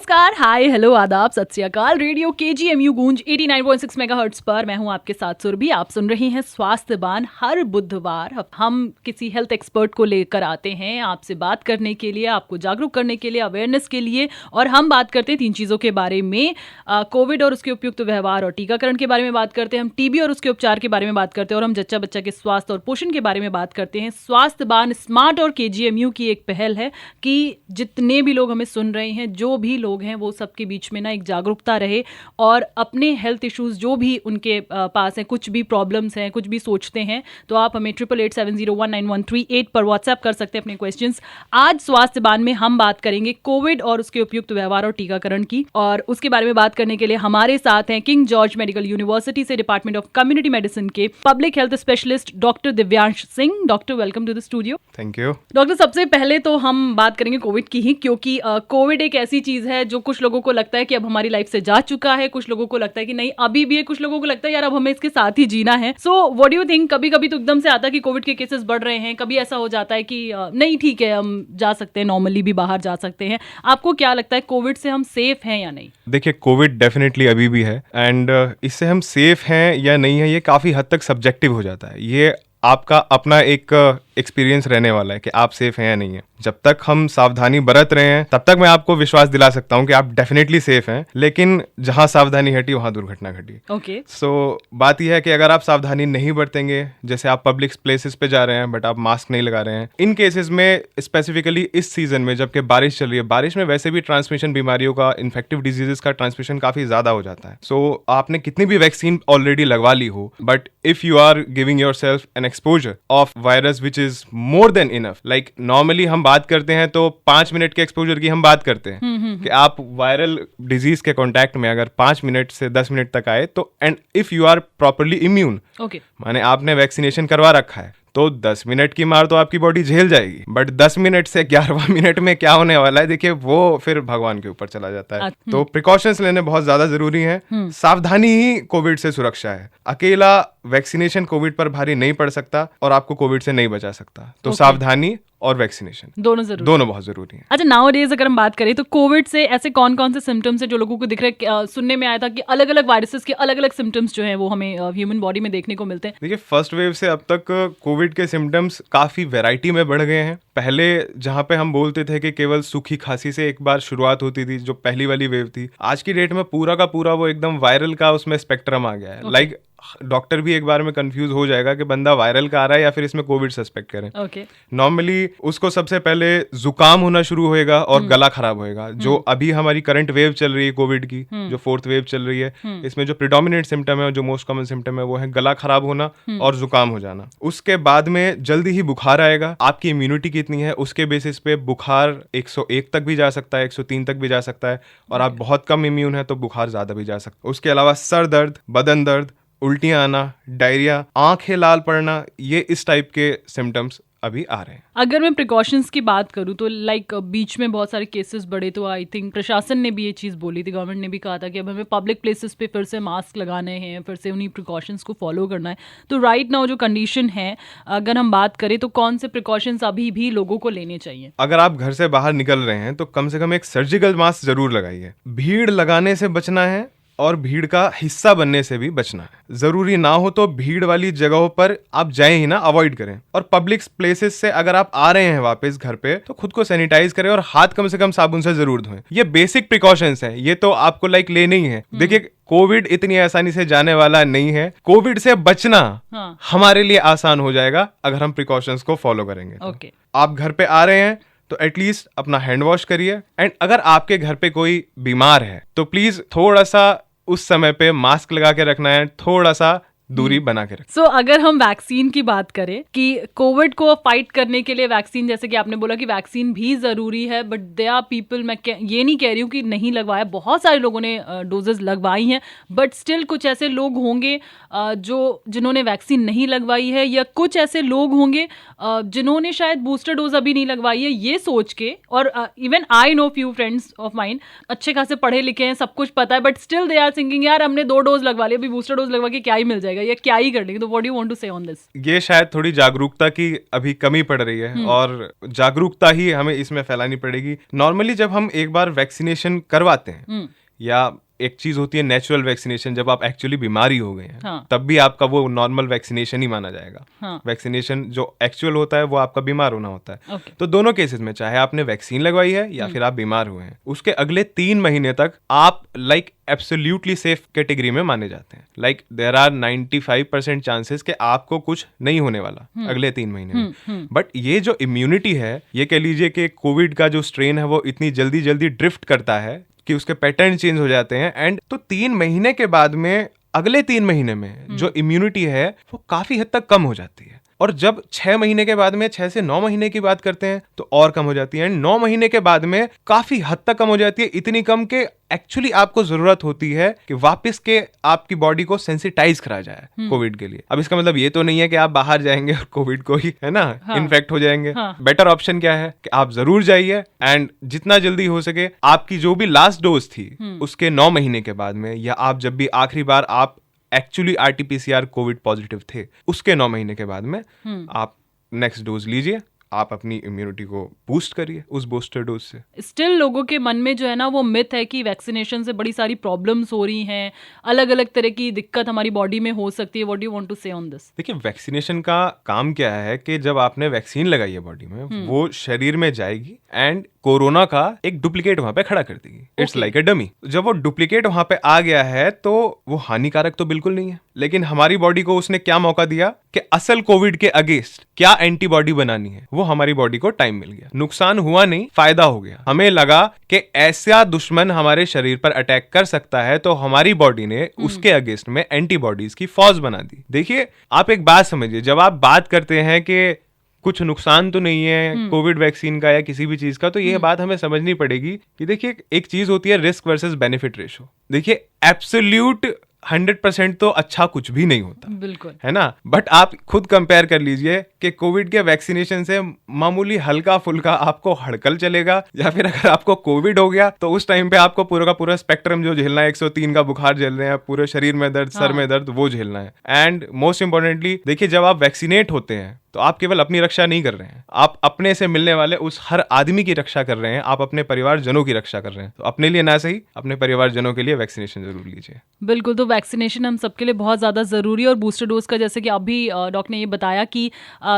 नमस्कार, हाय, हेलो, आदाब, सत श्री अकाल। रेडियो KGMU गूंज 89.6 मेगाहर्ट्ज पर मैं हूं आपके साथ सुरभि। आप सुन रहे हैं स्वास्थ्य बान। हर बुधवार हम किसी हेल्थ एक्सपर्ट को लेकर आते हैं आपसे बात करने के लिए, आपको जागरूक करने के लिए, अवेयरनेस के लिए। और हम बात करते हैं 3 चीज़ों के बारे में, कोविड और उसके उपयुक्त व्यवहार और टीकाकरण के बारे में बात करते हैं, हम टीबी और उसके उपचार के बारे में बात करते हैं, और हम जच्चा बच्चा के स्वास्थ्य और पोषण के बारे में बात करते हैं। स्वास्थ्य बान स्मार्ट और KGMU की एक पहल है कि जितने भी लोग हमें सुन रहे हैं, जो भी लोग हैं, वो सबके बीच में ना एक जागरूकता रहे और अपने हेल्थ इश्यूज जो भी उनके पास हैं, कुछ भी प्रॉब्लम्स हैं, कुछ भी सोचते हैं, तो आप हमें 8887019138 पर व्हाट्सएप कर सकते हैं अपने क्वेश्चंस। आज स्वास्थ्य बान में हम बात करेंगे कोविड और उसके उपयुक्त व्यवहार और टीकाकरण की, और उसके बारे में बात करने के लिए हमारे साथ हैं किंग जॉर्ज मेडिकल यूनिवर्सिटी से डिपार्टमेंट ऑफ कम्युनिटी मेडिसिन के public health specialist doctor Divyansh Singh. Doctor, welcome to the studio. Thank you. Doctor, सबसे पहले तो हम बात करेंगे कोविड की ही, क्योंकि कोविड एक ऐसी चीज है जो कुछ लोगों को लगता है कि अब हमारी लाइफ से जा चुका है, कुछ लोगों को लगता है कि नहीं अभी भी है, कुछ लोगों को लगता है यार अब हमें इसके साथ ही जीना है। So what do you think? कभी कभी तो एकदम से आता है कि कोविड के केसेस बढ़ रहे हैं, कभी ऐसा हो जाता है कि नहीं ठीक है, हम जा सकते हैं, नॉर्मली भी बाहर जा सकते हैं। आपको क्या लगता है, कोविड से हम सेफ हैं या नहीं? देखिए, कोविड डेफिनेटली अभी भी है, एंड इससे हम सेफ हैं या नहीं है ये काफ़ी हद तक सब्जेक्टिव हो जाता है। ये आपका अपना एक एक्सपीरियंस रहने वाला है कि आप सेफ हैं या नहीं है। जब तक हम सावधानी बरत रहे हैं तब तक मैं आपको विश्वास दिला सकता हूं कि आप डेफिनेटली सेफ हैं, लेकिन जहां सावधानी हटी वहां दुर्घटना घटी। ओके। सो बात यह है कि अगर आप सावधानी नहीं बरतेंगे, जैसे आप पब्लिक प्लेसेस पे जा रहे हैं बट आप मास्क नहीं लगा रहे हैं, इन केसेस में स्पेसिफिकली इस सीजन में जबकि बारिश चल रही है, बारिश में वैसे भी ट्रांसमिशन बीमारियों का, इन्फेक्टिव डिजीजेस का ट्रांसमिशन काफी ज्यादा हो जाता है। सो आपने कितनी भी वैक्सीन ऑलरेडी लगवा ली हो, but if you are giving yourself an exposure of virus which is more than enough, like normally हम बात करते हैं तो 5 मिनट के एक्सपोजर की हम बात करते हैं कि आप वायरल डिजीज के कांटेक्ट में अगर 5 मिनट से 10 मिनट तक आए तो, and if you are properly immune, माने आपने वैक्सीनेशन करवा रखा है, तो 10 मिनट की मार तो आपकी बॉडी झेल जाएगी, बट 10 मिनट से 11वां मिनट में क्या होने वाला है, देखिए वो फिर भगवान के ऊपर चला जाता है। तो प्रिकॉशंस लेने बहुत ज्यादा जरूरी हैं। सावधानी ही कोविड से सुरक्षा है। अकेला वैक्सीनेशन कोविड पर भारी नहीं पड़ सकता और आपको कोविड से नहीं बचा सकता। तो सावधानी और वैक्सीनेशन दोनों बहुत जरूरी हैं। अच्छा, नाउअडेज अगर हम बात करें तो कोविड से ऐसे कौन कौन से सिम्टम्स हैं जो लोगों को दिख रहे हैं? सुनने में आया था कि अलग अलग वायरसेस के अलग अलग सिम्टम्स जो हैं वो हमें ह्यूमन बॉडी में देखने को मिलते हैं। देखिए, फर्स्ट वेव से अब तक कोविड के सिम्टम्स काफी वैरायटी में बढ़ गए हैं। पहले जहां पे हम बोलते थे कि केवल सूखी खांसी से एक बार शुरुआत होती थी, जो पहली वाली वेव थी, आज की डेट में पूरा का पूरा वो एकदम वायरल का उसमें स्पेक्ट्रम आ गया है। लाइक डॉक्टर भी एक बार में कंफ्यूज हो जाएगा कि बंदा वायरल का आ रहा है या फिर इसमें कोविड सस्पेक्ट करें। नॉर्मली उसको सबसे पहले जुकाम होना शुरू होएगा और गला खराब होएगा। जो अभी हमारी करंट वेव चल रही है कोविड की, जो 4th वेव चल रही है, इसमें जो प्रिडोमिनेंट सिम्टम है, जो मोस्ट कॉमन सिम्टम है, वो है गला खराब होना और जुकाम हो जाना। उसके बाद में जल्दी ही बुखार आएगा। आपकी इम्यूनिटी कितनी है उसके बेसिस पे बुखार 101 तक भी जा सकता है, 103 तक भी जा सकता है, और आप बहुत कम इम्यून है तो बुखार ज्यादा भी जा सकता है। उसके अलावा सर दर्द, बदन दर्द, उल्टियां आना, डायरिया, आंखें लाल पड़ना, ये इस टाइप के सिम्टम्स अभी आ रहे हैं। अगर मैं प्रिकॉशंस की बात करूं तो लाइक बीच में बहुत सारे केसेस बढ़े तो आई थिंक प्रशासन ने भी ये चीज़ बोली थी, गवर्नमेंट ने भी कहा था कि अब हमें पब्लिक प्लेसेस पे फिर से मास्क लगाने हैं, फिर से उन्हीं प्रिकॉशंस को फॉलो करना है। तो राइट नाउ जो कंडीशन है, अगर हम बात करें तो कौन से प्रिकॉशंस अभी भी लोगों को लेने चाहिए? अगर आप घर से बाहर निकल रहे हैं तो कम से कम एक सर्जिकल मास्क जरूर लगाइए। भीड़ लगाने से बचना है और भीड़ का हिस्सा बनने से भी बचना है। जरूरी ना हो तो भीड़ वाली जगहों पर आप जाएं ही ना, अवॉइड करें। और पब्लिक प्लेसेस से अगर आप आ रहे हैं वापस घर पे तो खुद को सैनिटाइज करें और हाथ कम से कम साबुन से जरूर धोएं। ये बेसिक प्रिकॉशंस हैं, ये तो आपको लाइक लेने ही है। देखिए, कोविड इतनी आसानी से जाने वाला नहीं है। कोविड से बचना हमारे लिए आसान हो जाएगा अगर हम प्रिकॉशंस को फॉलो करेंगे। आप घर पे आ रहे हैं तो एटलीस्ट अपना हैंड वॉश करिए, एंड अगर आपके घर पे कोई बीमार है तो प्लीज थोड़ा सा उस समय पे मास्क लगा के रखना है, थोड़ा सा दूरी बना के रखें। सो अगर हम वैक्सीन की बात करें कि कोविड को फाइट करने के लिए वैक्सीन, जैसे कि आपने बोला कि वैक्सीन भी जरूरी है, बट दे आर पीपल, मैं ये नहीं कह रही हूँ कि नहीं लगवाया, बहुत सारे लोगों ने डोजेस लगवाई हैं, बट स्टिल कुछ ऐसे लोग होंगे जिन्होंने वैक्सीन नहीं लगवाई है, या कुछ ऐसे लोग होंगे जिन्होंने शायद बूस्टर डोज अभी नहीं लगवाई है, ये सोच के, और even I know few friends of mine अच्छे खासे पढ़े लिखे हैं, सब कुछ पता है, but still they are thinking यार हमने 2 डोज लगवा लिया, अभी बूस्टर डोज लगवा के क्या ही मिल जाएगा, लेगा या क्या ही कर लेंगे, तो what do you want to say on this? ये शायद थोड़ी जागरूकता की अभी कमी पड़ रही है और जागरूकता ही हमें इसमें फैलानी पड़ेगी। नॉर्मली जब हम एक बार वैक्सीनेशन करवाते हैं या एक चीज होती है नेचुरल वैक्सीनेशन, जब आप एक्चुअली बीमारी हो गए हैं तब भी आपका वो नॉर्मल वैक्सीनेशन ही माना जाएगा। वैक्सीनेशन जो एक्चुअल होता है वो आपका बीमार होना होता है। तो दोनों केसेस में चाहे आपने वैक्सीन लगवाई है या फिर आप बीमार हुए हैं, उसके अगले 3 महीने तक आप एब्सोल्युटली सेफ कैटेगरी में माने जाते हैं। देयर आर 95% चांसेस कि आपको कुछ नहीं होने वाला अगले 3 महीने में। बट ये जो इम्यूनिटी है, ये कह लीजिए कि कोविड का जो स्ट्रेन है वो इतनी जल्दी जल्दी ड्रिफ्ट करता है कि उसके पैटर्न चेंज हो जाते हैं। एंड तो 3 महीने के बाद में, अगले 3 महीने में जो इम्यूनिटी है वो काफी हद तक कम हो जाती है। और जब 6 महीने के बाद में, 6 से 9 महीने की बात करते हैं तो और कम हो जाती है। एंड 9 महीने के बाद में काफी हद तक कम हो जाती है, इतनी कम कि एक्चुअली आपको जरूरत होती है कि वापस के आपकी बॉडी को सेंसिटाइज करा जाए कोविड के लिए। अब इसका मतलब ये तो नहीं है कि आप बाहर जाएंगे और कोविड को ही, है ना, इन्फेक्ट हो जाएंगे। बेटर ऑप्शन क्या है कि आप जरूर जाइए एंड जितना जल्दी हो सके आपकी जो भी लास्ट डोज थी उसके 9 महीने के बाद में, या आप जब भी आखिरी बार आप एक्चुअली RT-PCR कोविड पॉजिटिव थे उसके 9 महीने के बाद में आप नेक्स्ट डोज लीजिए, आप अपनी इम्यूनिटी को बूस्ट करिए उस बूस्टर डोज से। स्टिल लोगों के मन में जो है ना वो मिथ है कि वैक्सीनेशन से बड़ी सारी प्रॉब्लम्स हो रही हैं, अलग अलग तरह की दिक्कत हमारी बॉडी में हो सकती है। What do you want to say on this? देखिए, वैक्सीनेशन का काम क्या है कि जब आपने वैक्सीन लगाई है बॉडी में, वो शरीर में जाएगी एंड कोरोना का एक डुप्लीकेट वहां पे खड़ा कर देगी। It's like a dummy. जब वो डुप्लीकेट वहां पे आ गया है तो वो हानिकारक तो बिल्कुल नहीं है, लेकिन हमारी बॉडी को उसने क्या मौका दिया कि असल कोविड के अगेंस्ट क्या एंटीबॉडी बनानी है, वो हमारी बॉडी को टाइम मिल गया। नुकसान हुआ नहीं, फायदा हो गया। हमें लगा कि ऐसा दुश्मन हमारे शरीर पर अटैक कर सकता है, तो हमारी बॉडी ने उसके अगेंस्ट में एंटीबॉडीज की फौज बना दी। देखिए, आप एक बात समझिए, जब आप बात करते हैं कि कुछ नुकसान तो नहीं है कोविड वैक्सीन का या किसी भी चीज का, तो ये बात हमें समझनी पड़ेगी कि देखिए, एक चीज होती है रिस्क वर्सेस बेनिफिट रेशो। देखिए, एब्सोल्यूट 100% तो अच्छा कुछ भी नहीं होता, बिल्कुल, है ना। बट आप खुद कंपेयर कर लीजिए कि कोविड के वैक्सीनेशन से मामूली हल्का फुल्का आपको हड़कल चलेगा, या फिर अगर आपको कोविड हो गया तो उस टाइम पे आपको पूरा का पूरा स्पेक्ट्रम जो झेलना है, 103 का बुखार झेल रहे हैं, पूरे शरीर में दर्द, सर में दर्द, वो झेलना है। एंड मोस्ट इंपॉर्टेंटली देखिए, जब आप वैक्सीनेट होते हैं तो आप केवल अपनी रक्षा नहीं कर रहे हैं, आप अपने से मिलने वाले उस हर आदमी की रक्षा कर रहे हैं, आप अपने परिवारजनों की रक्षा कर रहे हैं। तो अपने लिए ना सही, अपने परिवारजनों के लिए वैक्सीनेशन जरूर लीजिए। बिल्कुल, तो वैक्सीनेशन हम सबके लिए बहुत ज़्यादा ज़रूरी है। और बूस्टर डोज का, जैसे कि अभी डॉक्टर ने ये बताया कि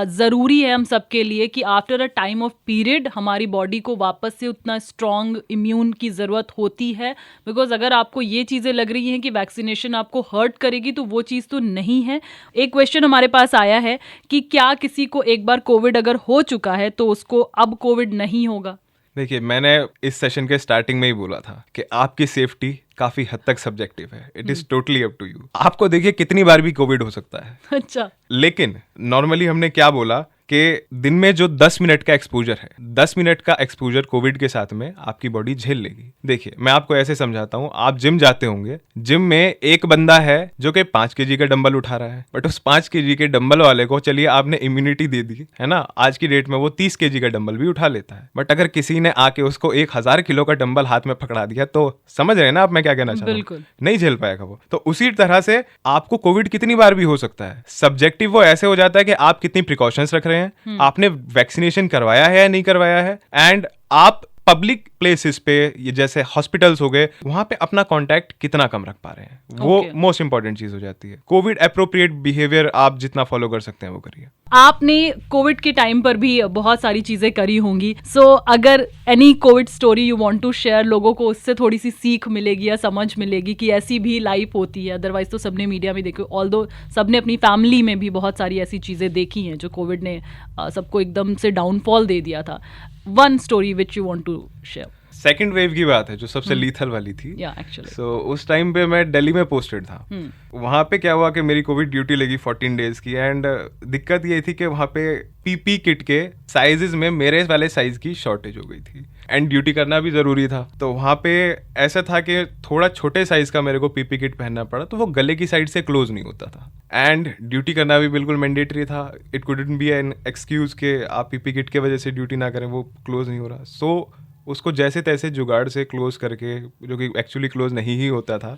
ज़रूरी है हम सबके लिए कि after a time of period हमारी बॉडी को वापस से उतना स्ट्रॉन्ग इम्यून की ज़रूरत होती है। बिकॉज अगर आपको ये चीज़ें लग रही हैं कि वैक्सीनेशन आपको हर्ट करेगी, तो वो चीज़ तो नहीं है। एक क्वेश्चन हमारे पास आया है कि क्या किसी को एक बार कोविड अगर हो चुका है तो उसको अब कोविड नहीं होगा? देखिए, मैंने इस सेशन के स्टार्टिंग में ही बोला था कि आपकी सेफ्टी काफी हद तक सब्जेक्टिव है। It is totally up to you. आपको देखिए कितनी बार भी कोविड हो सकता है। अच्छा, लेकिन नॉर्मली हमने क्या बोला कि दिन में जो 10 मिनट का एक्सपोजर है, 10 मिनट का एक्सपोजर कोविड के साथ में आपकी बॉडी झेल लेगी। देखिए, मैं आपको ऐसे समझाता हूं, आप जिम जाते होंगे, जिम में एक बंदा है जो कि 5 kg का डंबल उठा रहा है, बट उस 5 kg के डंबल वाले को चलिए आपने इम्यूनिटी दे दी, है ना, आज की डेट में वो 30 kg का डंबल भी उठा लेता है। बट अगर किसी ने आके उसको 1000 किलो का डंबल हाथ में पकड़ा दिया, तो समझ रहे हैं ना आप मैं क्या कहना चाहता हूं, नहीं झेल पाएगा वो। तो उसी तरह से आपको कोविड कितनी बार भी हो सकता है। सब्जेक्टिव वो ऐसे हो जाता है कि आप कितनी प्रिकॉशंस रख रहे हैं, आपने वैक्सीनेशन करवाया है या नहीं करवाया है, एंड आप पब्लिक प्लेसेस पे, ये जैसे हॉस्पिटल्स हो गए, वहां पे अपना कांटेक्ट कितना कम रख पा रहे हैं, वो मोस्ट इंपॉर्टेंट चीज हो जाती है। कोविड एप्रोप्रिएट बिहेवियर आप जितना फॉलो कर सकते हैं वो करिए। आपने कोविड के टाइम पर भी बहुत सारी चीजें करी होंगी, सो अगर any COVID story you want to share, लोगों को उससे थोड़ी सी सीख मिलेगी या समझ मिलेगी कि ऐसी भी लाइफ होती है। अदरवाइज तो सबने मीडिया में देखी, ऑल्दो सबने अपनी फैमिली में भी बहुत सारी ऐसी चीजें देखी हैं जो कोविड ने सबको एकदम से डाउनफॉल दे दिया था। One story which you want to share. Second wave की बात है जो सबसे लीथल वाली थी। एक्चुअली सो उस टाइम पे मैं दिल्ली में पोस्टेड था। वहां पे क्या हुआ कि मेरी कोविड ड्यूटी लगी 14 डेज की, एंड दिक्कत ये थी कि वहां पे पीपी किट के साइजेस में मेरे वाले साइज की शॉर्टेज हो गई थी, एंड ड्यूटी करना भी जरूरी था। तो वहां पे ऐसा था कि थोड़ा छोटे साइज का मेरे को पीपी किट पहनना पड़ा, तो वो गले की साइड से क्लोज नहीं होता था, एंड ड्यूटी करना भी बिल्कुल मैंडेटरी था। It couldn't B an excuse के आप पीपी किट के वजह से ड्यूटी ना करें, वो क्लोज नहीं हो रहा। सो उसको जैसे तैसे जुगाड़ से क्लोज करके, जो कि एक्चुअली क्लोज नहीं ही होता था,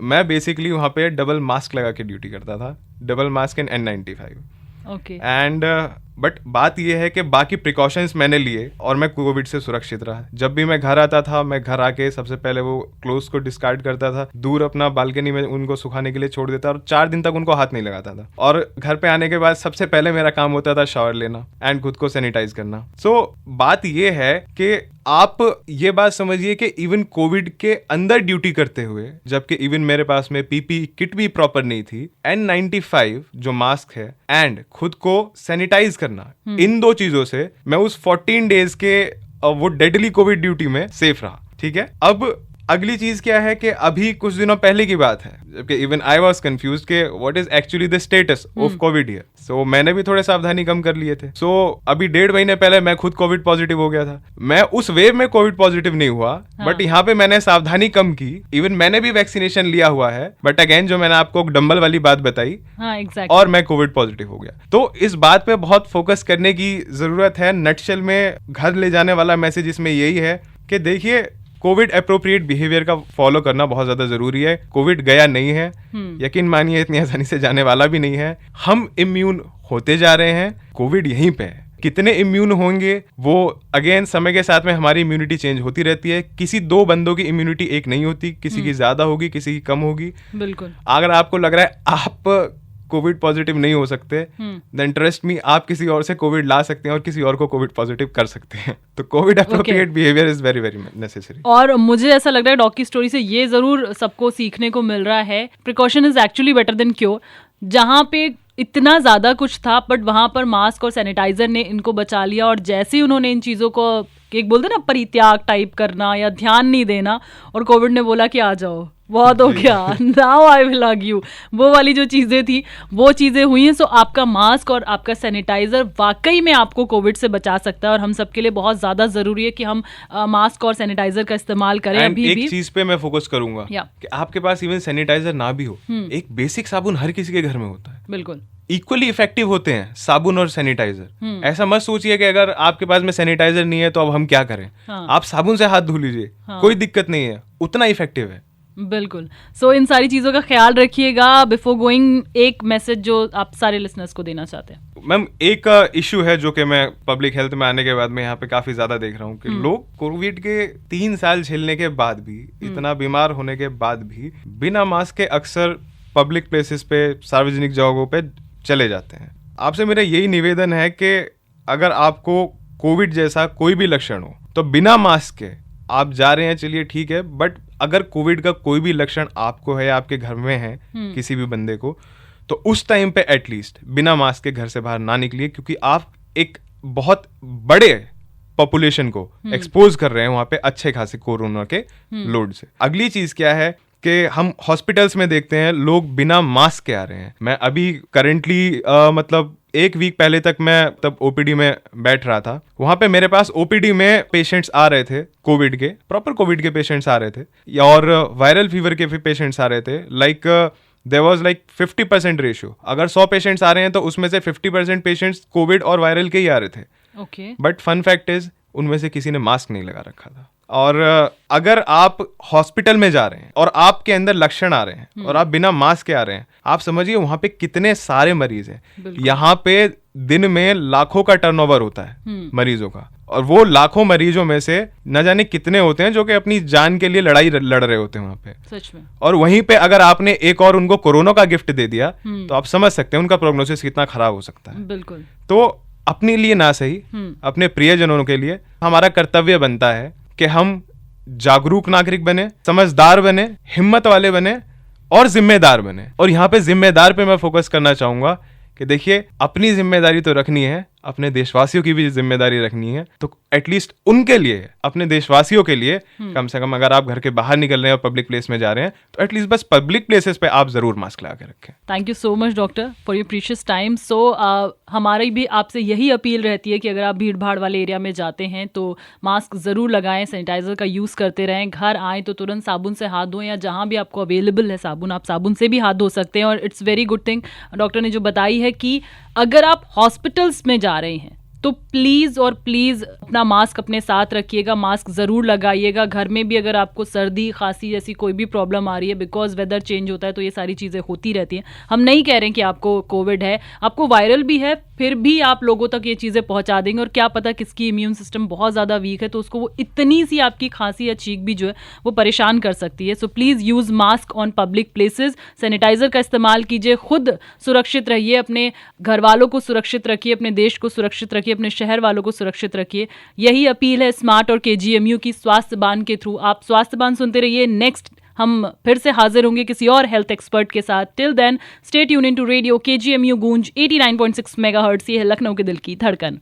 मैं बेसिकली वहाँ पे डबल मास्क लगा के ड्यूटी करता था, double mask and N95। Okay. And but बात यह है कि बाकी प्रिकॉशंस मैंने लिए और मैं कोविड से सुरक्षित रहा। जब भी मैं घर आता था, मैं घर आके सबसे पहले वो क्लोथ्स को डिस्कार्ड करता था, दूर अपना बालकनी में उनको सुखाने के लिए छोड़ देता और 4 दिन तक उनको हाथ नहीं लगाता था। और घर पे आने के बाद सबसे पहले मेरा काम होता था शावर लेना एंड खुद को सैनिटाइज करना। सो बात ये है कि आप ये बात समझिए कि इवन कोविड के अंदर ड्यूटी करते हुए, जबकि इवन मेरे पास में पीपी किट भी प्रॉपर नहीं थी, N95 जो मास्क है एंड खुद को सैनिटाइज करना, इन 2 चीजों से मैं उस 14 डेज के वो डेडली कोविड ड्यूटी में सेफ रहा। ठीक है, अब अगली चीज क्या है कि अभी कुछ दिनों पहले की बात है, जबकि इवन आई वाज कंफ्यूज्ड कि what is actually the status of COVID here. So मैंने भी थोड़े सावधानी कम कर लिए थे। सो अभी 1.5 महीने पहले मैं खुद कोविड पॉजिटिव हो गया था। मैं उस वेव में कोविड पॉजिटिव नहीं हुआ, बट यहाँ पे मैंने सावधानी कम की। इवन मैंने भी वैक्सीनेशन लिया हुआ है, बट अगेन जो मैंने आपको डंबल वाली बात बताई, और मैं कोविड पॉजिटिव हो गया। तो इस बात पे बहुत फोकस करने की जरूरत है। नटशेल में घर ले जाने वाला मैसेज इसमें यही है कि देखिए, कोविड अप्रोप्रिएट बिहेवियर का फॉलो करना बहुत ज्यादा जरूरी है। कोविड गया नहीं है, यकीन मानिए इतनी आसानी से जाने वाला भी नहीं है। हम इम्यून होते जा रहे हैं, कोविड यहीं पे है। कितने इम्यून होंगे वो अगेन समय के साथ में हमारी इम्यूनिटी चेंज होती रहती है। किसी 2 बंदों की इम्यूनिटी एक नहीं होती, किसी की ज्यादा होगी, किसी की कम होगी। बिल्कुल। अगर आपको लग रहा है आप कोविड पॉजिटिव नहीं हो सकते, देन ट्रस्ट मी, आप किसी और से कोविड ला सकते हैं और किसी और को कोविड पॉजिटिव कर सकते हैं। तो Covid appropriate behaviour is very very necessary. और मुझे ऐसा लग रहा है डॉग की स्टोरी से ये जरूर सबको सीखने को मिल रहा है, precaution is actually better than cure. जहाँ पे इतना ज्यादा कुछ था, बट वहां पर मास्क और सैनिटाइजर ने इनको बचा लिया। और जैसे ही उन्होंने इन चीजों को, एक बोलते ना परित्याग टाइप करना या ध्यान नहीं देना, और कोविड ने बोला कि आ जाओ, बहुत हो गया, now I will hug you, वो वाली जो चीज़ें थी वो चीज़ें हुई हैं। सो आपका मास्क और आपका सैनिटाइजर वाकई में आपको कोविड से बचा सकता है, और हम सबके लिए बहुत ज़्यादा ज़रूरी है कि हम मास्क और सैनिटाइजर का इस्तेमाल करें। अभी एक चीज़ पे मैं फोकस करूंगा कि आपके पास इवन सैनिटाइजर ना भी हो, एक बेसिक साबुन हर किसी के घर में होता है। बिल्कुल इक्वली इफेक्टिव होते हैं साबुन और सैनिटाइजर। ऐसा मत सोचिए कि अगर आपके पास में सैनिटाइजर नहीं है तो अब हम क्या करें। आप साबुन से हाथ धो लीजिए, कोई दिक्कत नहीं है, उतना इफेक्टिव है। बिल्कुल। सो इन सारी चीज़ों का ख्याल रखिएगा। बिफोर गोइंग, एक मैसेज जो आप सारे लिसनर्स को देना चाहते हैं। मैम, एक इशू है जो कि मैं पब्लिक हेल्थ में आने के बाद में यहाँ पे काफी ज्यादा देख रहा हूँ कि लोग कोविड के 3 साल झेलने के बाद भी, इतना बीमार होने के बाद भी, बिना मास्क के अक्सर पब्लिक प्लेसेस पे, सार्वजनिक जगहों पे चले जाते हैं। आपसे मेरा यही निवेदन है कि अगर आपको कोविड जैसा कोई भी लक्षण हो तो बिना मास्क के आप जा रहे हैं, चलिए ठीक है, बट अगर कोविड का कोई भी लक्षण आपको है, आपके घर में है किसी भी बंदे को, तो उस टाइम पे एटलीस्ट बिना मास्क के घर से बाहर ना निकलिए, क्योंकि आप एक बहुत बड़े पॉपुलेशन को एक्सपोज कर रहे हैं वहां पे अच्छे खासे कोरोना के लोड से। अगली चीज क्या है कि हम हॉस्पिटल्स में देखते हैं लोग बिना मास्क के आ रहे हैं। मैं अभी करेंटली मतलब 1 वीक पहले तक मैं तब ओपीडी में बैठ रहा था, वहां पे मेरे पास ओपीडी में पेशेंट्स आ रहे थे, कोविड के, प्रॉपर कोविड के पेशेंट्स आ रहे थे, और वायरल फीवर के भी पेशेंट्स आ रहे थे। Like there was like 50% ratio. अगर 100 पेशेंट्स आ रहे हैं तो उसमें से 50% पेशेंट्स कोविड और वायरल के ही आ रहे थे। Okay. But fun fact is, उनमें से किसी ने मास्क नहीं लगा रखा था। और अगर आप हॉस्पिटल में जा रहे हैं और आपके अंदर लक्षण आ रहे हैं और आप बिना मास्क के आ रहे हैं, आप समझिए वहां पे कितने सारे मरीज हैं। यहाँ पे दिन में लाखों का टर्नओवर होता है मरीजों का, और वो लाखों मरीजों में से न जाने कितने होते हैं जो कि अपनी जान के लिए लड़ाई लड़ रहे होते हैं वहां पे, सच में। और वहीं पे अगर आपने एक और उनको कोरोना का गिफ्ट दे दिया तो आप समझ सकते हैं उनका प्रोग्नोसिस कितना खराब हो सकता है। बिल्कुल। तो अपने लिए ना सही, अपने प्रियजनों के लिए हमारा कर्तव्य बनता है कि हम जागरूक नागरिक बने, समझदार बने, हिम्मत वाले बने और जिम्मेदार बने। और यहाँ पे जिम्मेदार पे मैं फोकस करना चाहूंगा कि देखिए, अपनी जिम्मेदारी तो रखनी है, अपने देशवासियों की भी जिम्मेदारी रखनी है। तो एटलीस्ट उनके लिए, अपने देशवासियों के लिए कम से कम अगर आप घर के बाहर निकल रहे हैं और पब्लिक प्लेस में जा रहे हैं तो एटलीस्ट बस पब्लिक प्लेसेस पे आप जरूर मास्क लगा के रखें। Thank you so much doctor for your precious time. So हमारी भी आपसे यही अपील रहती है कि अगर आप भीड़ भाड़ वाले एरिया में जाते हैं तो मास्क ज़रूर लगाएं, सैनिटाइजर का यूज़ करते रहें, घर आएँ तो तुरंत साबुन से हाथ धोएं, या जहाँ भी आपको अवेलेबल है साबुन, आप साबुन से भी हाथ धो सकते हैं। और it's very good thing doctor ने जो बताई है कि अगर आप हॉस्पिटल्स में जा रहे हैं तो प्लीज़ और प्लीज़ अपना मास्क अपने साथ रखिएगा, मास्क ज़रूर लगाइएगा। घर में भी अगर आपको सर्दी खांसी जैसी कोई भी प्रॉब्लम आ रही है, बिकॉज वेदर चेंज होता है तो ये सारी चीज़ें होती रहती हैं। हम नहीं कह रहे हैं कि आपको कोविड है, आपको वायरल भी है, फिर भी आप लोगों तक ये चीज़ें पहुंचा देंगे। और क्या पता किसकी इम्यून सिस्टम बहुत ज़्यादा वीक है तो उसको वो इतनी सी आपकी खांसी या छींक भी जो है वो परेशान कर सकती है। So please use mask on public places, sanitizer का इस्तेमाल कीजिए, खुद सुरक्षित रहिए, अपने घर वालों को सुरक्षित रखिए, अपने देश को सुरक्षित रखिए, अपने शहर वालों को सुरक्षित रखिए। यही अपील है स्मार्ट और KGMU की स्वास्थ्य बान के थ्रू। आप स्वास्थ्य बान सुनते रहिए। नेक्स्ट हम फिर से हाजिर होंगे किसी और हेल्थ एक्सपर्ट के साथ। Till then stay tune in to radio KGMU Goonj 89.6 megahertz. ये है लखनऊ के दिल की धड़कन।